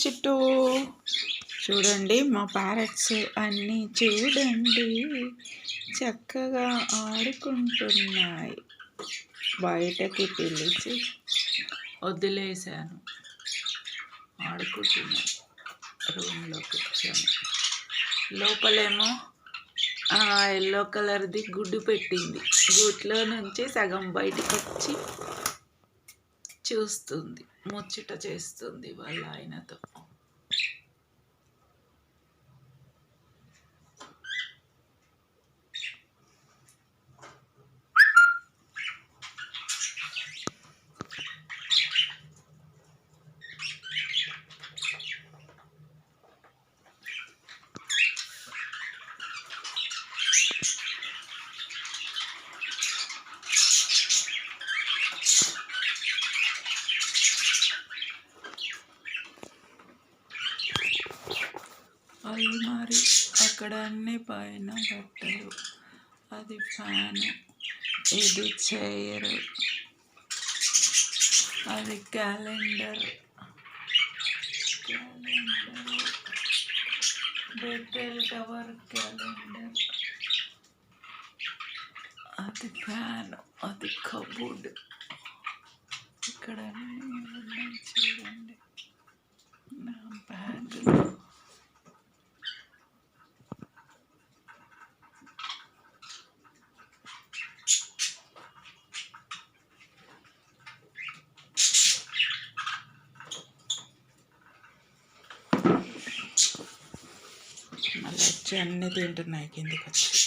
చిట్టు చూడండి మా ప్యారెట్స్ అన్నీ చూడండి చక్కగా ఆడుకుంటున్నాయి. బయటకి పిలిచి వదిలేశాను, ఆడుకుంటున్నాయి. రూమ్లో కూర్చొని లోపలేమో ఎల్లో కలర్ది గుడ్డు పెట్టింది. గూట్లో నుంచి సగం బయటకు వచ్చి చూస్తుంది, ముచ్చట చేస్తుంది వాళ్ళ ఆయనతో. అల్మారి అక్కడ అన్ని పైన బట్టలు, అది ఫ్యాను, ఇది చైర్, అది క్యాలెండర్, బెడ్రూమ్ కవర్, క్యాలెండర్, అది ఫ్యాన్, అది కబోర్డ్. ఇక్కడ చూడండి నా బ్యాగులు. మళ్ళీ వచ్చి అన్నీ తింటున్నాయి కిందకి వచ్చి.